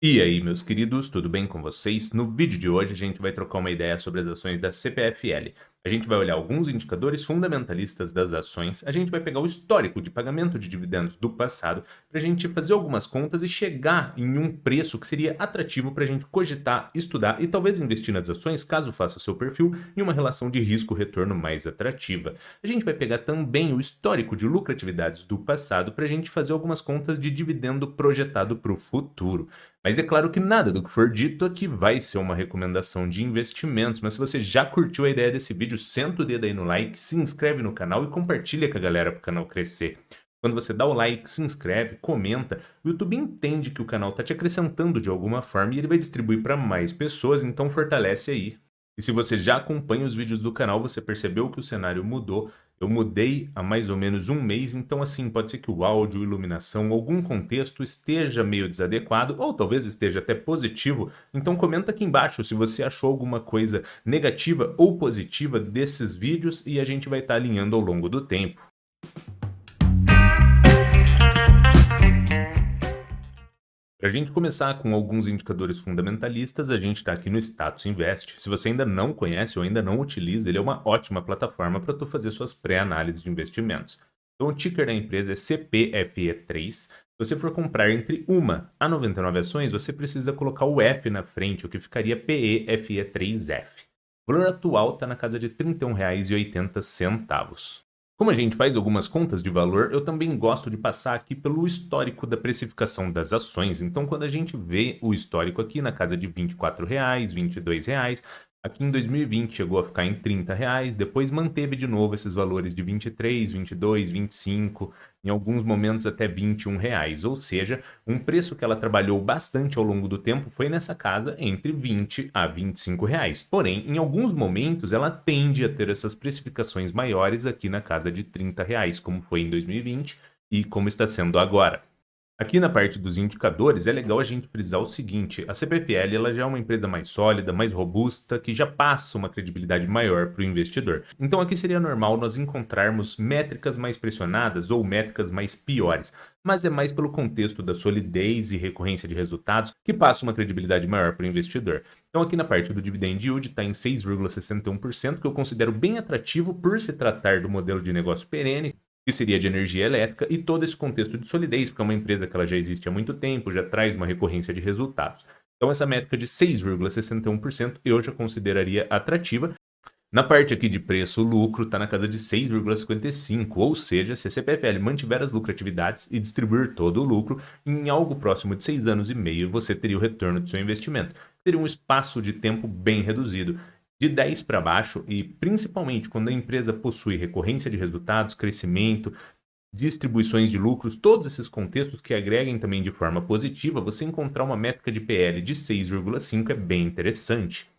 E aí, meus queridos, tudo bem com vocês? No vídeo de hoje a gente vai trocar uma ideia sobre as ações da CPFL. A gente vai olhar alguns indicadores fundamentalistas das ações, a gente vai pegar o histórico de pagamento de dividendos do passado para a gente fazer algumas contas e chegar em um preço que seria atrativo para a gente cogitar, estudar e talvez investir nas ações, caso faça o seu perfil, em uma relação de risco-retorno mais atrativa. A gente vai pegar também o histórico de lucratividades do passado para a gente fazer algumas contas de dividendo projetado para o futuro. Mas é claro que nada do que for dito aqui vai ser uma recomendação de investimentos, mas se você já curtiu a ideia desse vídeo, senta o dedo aí no like, se inscreve no canal e compartilha com a galera para o canal crescer. Quando você dá o like, se inscreve, comenta, o YouTube entende que o canal está te acrescentando de alguma forma e ele vai distribuir para mais pessoas, então fortalece aí. E se você já acompanha os vídeos do canal, você percebeu que o cenário mudou. Eu mudei há mais ou menos um mês, então assim, pode ser que o áudio, iluminação, algum contexto esteja meio desadequado, ou talvez esteja até positivo. Então comenta aqui embaixo se você achou alguma coisa negativa ou positiva desses vídeos e a gente vai estar alinhando ao longo do tempo. Para a gente começar com alguns indicadores fundamentalistas, a gente está aqui no Status Invest. Se você ainda não conhece ou ainda não utiliza, ele é uma ótima plataforma para tu fazer suas pré-análises de investimentos. Então, o ticker da empresa é CPFE3. Se você for comprar entre uma a 99 ações, você precisa colocar o F na frente, o que ficaria PEFE3F. O valor atual está na casa de R$ 31,80. Como a gente faz algumas contas de valor, eu também gosto de passar aqui pelo histórico da precificação das ações. Então, quando a gente vê o histórico aqui na casa de R$ 24,00, R$ 22,00, aqui em 2020 chegou a ficar em R$ 30,00, depois manteve de novo esses valores de 23, 22, 25, em alguns momentos até R$ 21,00, ou seja, um preço que ela trabalhou bastante ao longo do tempo foi nessa casa entre 20 a 25 reais. Porém, em alguns momentos ela tende a ter essas precificações maiores aqui na casa de 30 reais, como foi em 2020 e como está sendo agora. Aqui na parte dos indicadores, é legal a gente frisar o seguinte: a CPFL ela já é uma empresa mais sólida, mais robusta, que já passa uma credibilidade maior para o investidor. Então aqui seria normal nós encontrarmos métricas mais pressionadas ou métricas mais piores, mas é mais pelo contexto da solidez e recorrência de resultados que passa uma credibilidade maior para o investidor. Então aqui na parte do dividend yield está em 6,61%, que eu considero bem atrativo por se tratar do modelo de negócio perene, que seria de energia elétrica, e todo esse contexto de solidez, porque é uma empresa que ela já existe há muito tempo, já traz uma recorrência de resultados. Então essa métrica de 6,61% eu já consideraria atrativa. Na parte aqui de preço, o lucro está na casa de 6,55, ou seja, se a CPFL mantiver as lucratividades e distribuir todo o lucro, em algo próximo de 6 anos e meio, você teria o retorno do seu investimento. Teria um espaço de tempo bem reduzido. De 10 para baixo, e principalmente quando a empresa possui recorrência de resultados, crescimento, distribuições de lucros, todos esses contextos que agreguem também de forma positiva, você encontrar uma métrica de PL de 6,5 é bem interessante.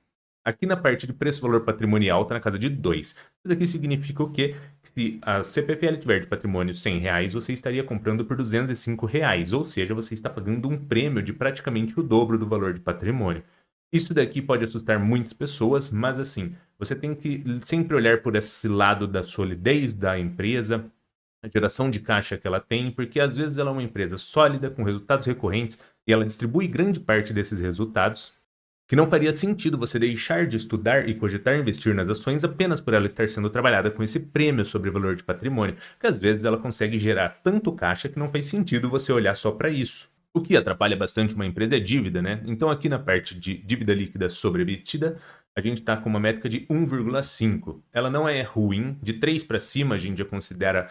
Aqui na parte de preço-valor patrimonial está na casa de 2. Isso daqui significa o quê? Se a CPFL tiver de patrimônio R$ 100, você estaria comprando por R$ 205, ou seja, você está pagando um prêmio de praticamente o dobro do valor de patrimônio. Isso daqui pode assustar muitas pessoas, mas assim, você tem que sempre olhar por esse lado da solidez da empresa, a geração de caixa que ela tem, porque às vezes ela é uma empresa sólida, com resultados recorrentes, e ela distribui grande parte desses resultados, que não faria sentido você deixar de estudar e cogitar investir nas ações apenas por ela estar sendo trabalhada com esse prêmio sobre valor de patrimônio, que às vezes ela consegue gerar tanto caixa que não faz sentido você olhar só para isso. O que atrapalha bastante uma empresa é dívida, né? Então aqui na parte de dívida líquida sobre EBITDA, a gente está com uma métrica de 1,5. Ela não é ruim, de 3 para cima a gente já considera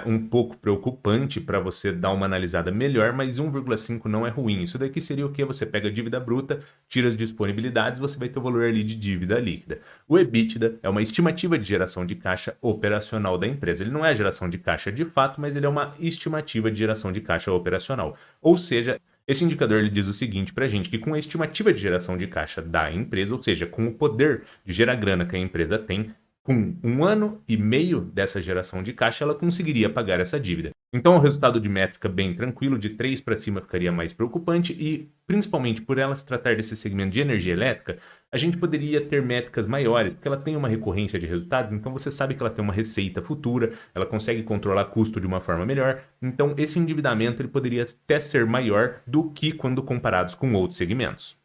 um pouco preocupante para você dar uma analisada melhor, mas 1,5 não é ruim. Isso daqui seria o que? Você pega a dívida bruta, tira as disponibilidades, você vai ter o valor ali de dívida líquida. O EBITDA é uma estimativa de geração de caixa operacional da empresa. Ele não é a geração de caixa de fato, mas ele é uma estimativa de geração de caixa operacional. Ou seja, esse indicador ele diz o seguinte para a gente, que com a estimativa de geração de caixa da empresa, ou seja, com o poder de gerar grana que a empresa tem, com 1 ano e meio dessa geração de caixa, ela conseguiria pagar essa dívida. Então, o resultado de métrica bem tranquilo, de 3 para cima ficaria mais preocupante e, principalmente por ela se tratar desse segmento de energia elétrica, a gente poderia ter métricas maiores, porque ela tem uma recorrência de resultados, então você sabe que ela tem uma receita futura, ela consegue controlar custo de uma forma melhor, então esse endividamento ele poderia até ser maior do que quando comparados com outros segmentos.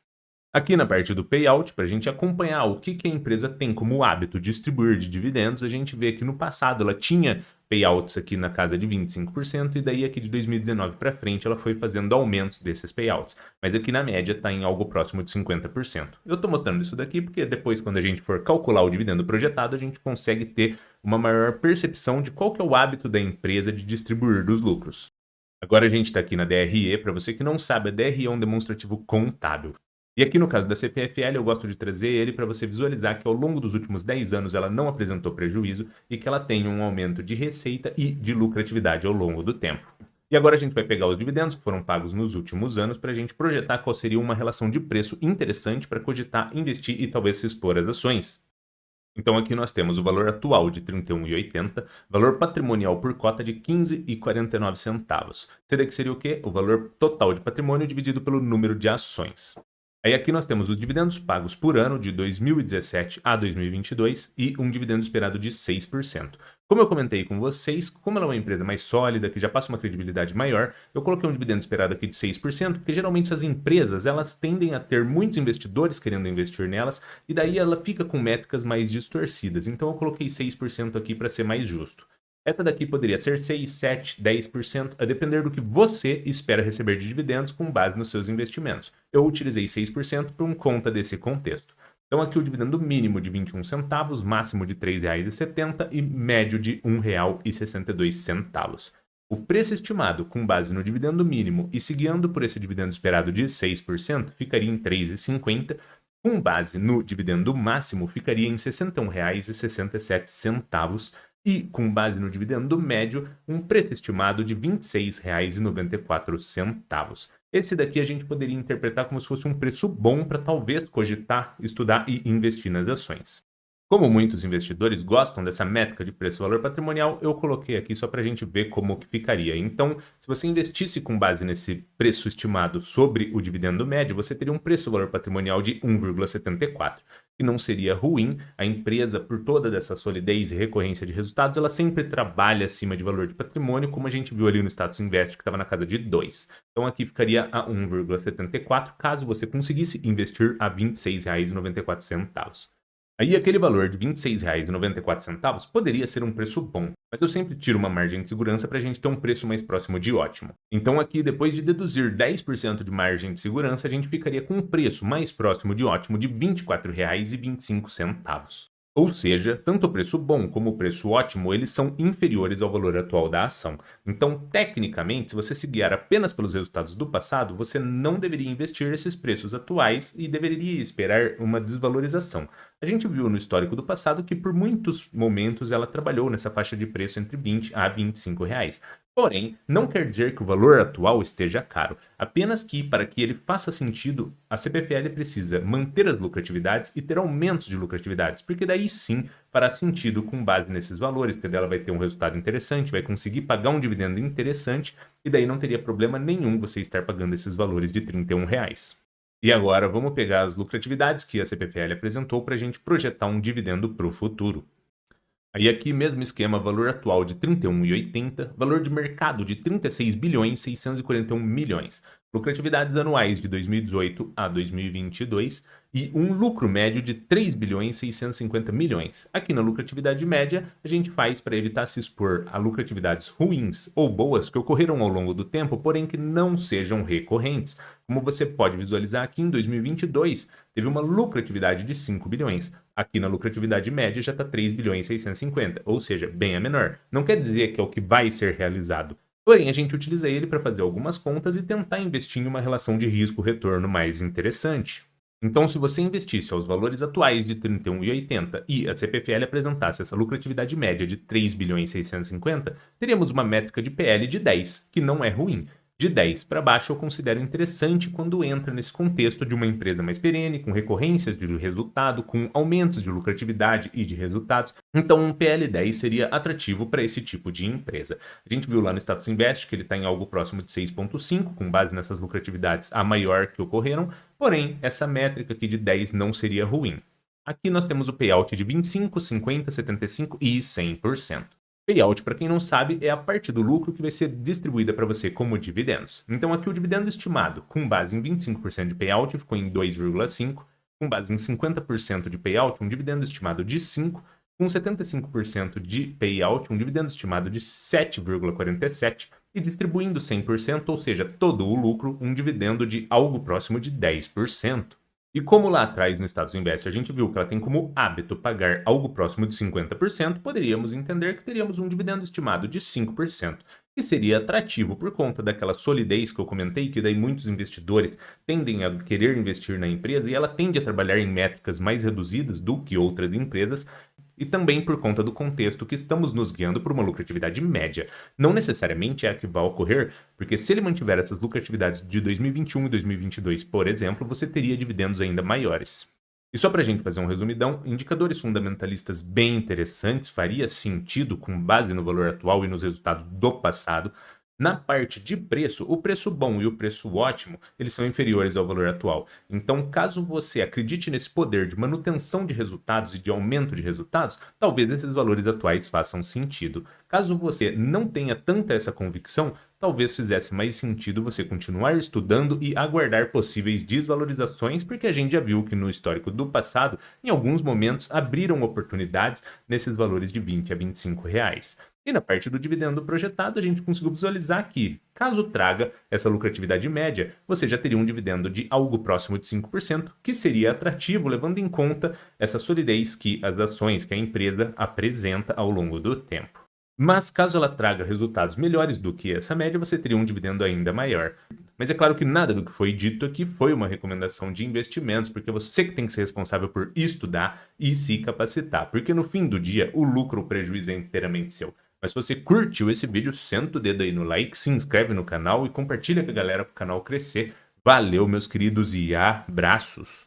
Aqui na parte do payout, para a gente acompanhar o que a empresa tem como hábito de distribuir de dividendos, a gente vê que no passado ela tinha payouts aqui na casa de 25% e daí aqui de 2019 para frente ela foi fazendo aumentos desses payouts. Mas aqui na média está em algo próximo de 50%. Eu estou mostrando isso daqui porque depois quando a gente for calcular o dividendo projetado, a gente consegue ter uma maior percepção de qual que é o hábito da empresa de distribuir dos lucros. Agora a gente está aqui na DRE, para você que não sabe, a DRE é um demonstrativo contábil. E aqui no caso da CPFL, eu gosto de trazer ele para você visualizar que ao longo dos últimos 10 anos ela não apresentou prejuízo e que ela tem um aumento de receita e de lucratividade ao longo do tempo. E agora a gente vai pegar os dividendos que foram pagos nos últimos anos para a gente projetar qual seria uma relação de preço interessante para cogitar, investir e talvez se expor às ações. Então aqui nós temos o valor atual de R$ 31,80, valor patrimonial por cota de R$ 15,49. Seria que seria o quê? O valor total de patrimônio dividido pelo número de ações. Aí aqui nós temos os dividendos pagos por ano de 2017 a 2022 e um dividendo esperado de 6%. Como eu comentei com vocês, como ela é uma empresa mais sólida, que já passa uma credibilidade maior, eu coloquei um dividendo esperado aqui de 6%, porque geralmente essas empresas elas tendem a ter muitos investidores querendo investir nelas e daí ela fica com métricas mais distorcidas. Então eu coloquei 6% aqui para ser mais justo. Essa daqui poderia ser 6, 7, 10%, a depender do que você espera receber de dividendos com base nos seus investimentos. Eu utilizei 6% por conta desse contexto. Então aqui o dividendo mínimo de 21 centavos, máximo de R$ 3,70 e médio de R$ 1,62. O preço estimado com base no dividendo mínimo e seguindo por esse dividendo esperado de 6%, ficaria em R$ 3,50. Com base no dividendo máximo, ficaria em R$ 61,67 e, com base no dividendo médio, um preço estimado de R$ 26,94. Esse daqui a gente poderia interpretar como se fosse um preço bom para talvez cogitar, estudar e investir nas ações. Como muitos investidores gostam dessa métrica de preço-valor patrimonial, eu coloquei aqui só para a gente ver como que ficaria. Então, se você investisse com base nesse preço estimado sobre o dividendo médio, você teria um preço-valor patrimonial de 1,74, que não seria ruim. A empresa, por toda dessa solidez e recorrência de resultados, ela sempre trabalha acima de valor de patrimônio, como a gente viu ali no Status Invest, que estava na casa de 2. Então, aqui ficaria a 1,74, caso você conseguisse investir a R$ 26,94. Aí aquele valor de R$ 26,94 poderia ser um preço bom, mas eu sempre tiro uma margem de segurança para a gente ter um preço mais próximo de ótimo. Então aqui, depois de deduzir 10% de margem de segurança, a gente ficaria com um preço mais próximo de ótimo de R$ 24,25. Ou seja, tanto o preço bom como o preço ótimo, eles são inferiores ao valor atual da ação. Então, tecnicamente, se você se guiar apenas pelos resultados do passado, você não deveria investir nesses preços atuais e deveria esperar uma desvalorização. A gente viu no histórico do passado que por muitos momentos ela trabalhou nessa faixa de preço entre 20 a 25 reais. Porém, não quer dizer que o valor atual esteja caro, apenas que, para que ele faça sentido, a CPFL precisa manter as lucratividades e ter aumentos de lucratividades, porque daí sim fará sentido com base nesses valores, porque ela vai ter um resultado interessante, vai conseguir pagar um dividendo interessante, e daí não teria problema nenhum você estar pagando esses valores de R$ 31 reais. E agora vamos pegar as lucratividades que a CPFL apresentou para a gente projetar um dividendo para o futuro. Aí aqui mesmo esquema, valor atual de R$ 31,80, valor de mercado de 36 bilhões 641 milhões, lucratividades anuais de 2018 a 2022 e um lucro médio de 3 bilhões 650 milhões. Aqui na lucratividade média, a gente faz para evitar se expor a lucratividades ruins ou boas que ocorreram ao longo do tempo, porém que não sejam recorrentes. Como você pode visualizar aqui, em 2022, teve uma lucratividade de 5 bilhões. Aqui na lucratividade média já está 3 bilhões 650, ou seja, bem a menor. Não quer dizer que é o que vai ser realizado. Porém, a gente utiliza ele para fazer algumas contas e tentar investir em uma relação de risco-retorno mais interessante. Então, se você investisse aos valores atuais de R$ 31,80 e a CPFL apresentasse essa lucratividade média de 3 bilhões 650, teríamos uma métrica de PL de 10, que não é ruim. De 10 para baixo eu considero interessante quando entra nesse contexto de uma empresa mais perene, com recorrências de resultado, com aumentos de lucratividade e de resultados. Então um PL10 seria atrativo para esse tipo de empresa. A gente viu lá no Status Invest que ele está em algo próximo de 6,5, com base nessas lucratividades a maior que ocorreram, porém essa métrica aqui de 10 não seria ruim. Aqui nós temos o payout de 25, 50, 75 e 100%. Payout, para quem não sabe, é a parte do lucro que vai ser distribuída para você como dividendos. Então aqui o dividendo estimado, com base em 25% de payout, ficou em 2,5, com base em 50% de payout, um dividendo estimado de 5, com 75% de payout, um dividendo estimado de 7,47 e distribuindo 100%, ou seja, todo o lucro, um dividendo de algo próximo de 10%. E como lá atrás no Status Invest a gente viu que ela tem como hábito pagar algo próximo de 50%, poderíamos entender que teríamos um dividendo estimado de 5%, que seria atrativo por conta daquela solidez que eu comentei, que daí muitos investidores tendem a querer investir na empresa e ela tende a trabalhar em métricas mais reduzidas do que outras empresas, e também por conta do contexto que estamos nos guiando por uma lucratividade média. Não necessariamente é a que vai ocorrer, porque se ele mantiver essas lucratividades de 2021 e 2022, por exemplo, você teria dividendos ainda maiores. E só para a gente fazer um resumidão, indicadores fundamentalistas bem interessantes, faria sentido com base no valor atual e nos resultados do passado. Na parte de preço, o preço bom e o preço ótimo, eles são inferiores ao valor atual. Então, caso você acredite nesse poder de manutenção de resultados e de aumento de resultados, talvez esses valores atuais façam sentido. Caso você não tenha tanta essa convicção, talvez fizesse mais sentido você continuar estudando e aguardar possíveis desvalorizações, porque a gente já viu que no histórico do passado, em alguns momentos, abriram oportunidades nesses valores de 20 a 25 reais. E na parte do dividendo projetado, a gente conseguiu visualizar que, caso traga essa lucratividade média, você já teria um dividendo de algo próximo de 5%, que seria atrativo levando em conta essa solidez que as ações que a empresa apresenta ao longo do tempo. Mas caso ela traga resultados melhores do que essa média, você teria um dividendo ainda maior. Mas é claro que nada do que foi dito aqui foi uma recomendação de investimentos, porque você que tem que ser responsável por estudar e se capacitar, porque no fim do dia o lucro ou o prejuízo é inteiramente seu. Mas se você curtiu esse vídeo, senta o dedo aí no like, se inscreve no canal e compartilha com a galera para o canal crescer. Valeu, meus queridos, e abraços!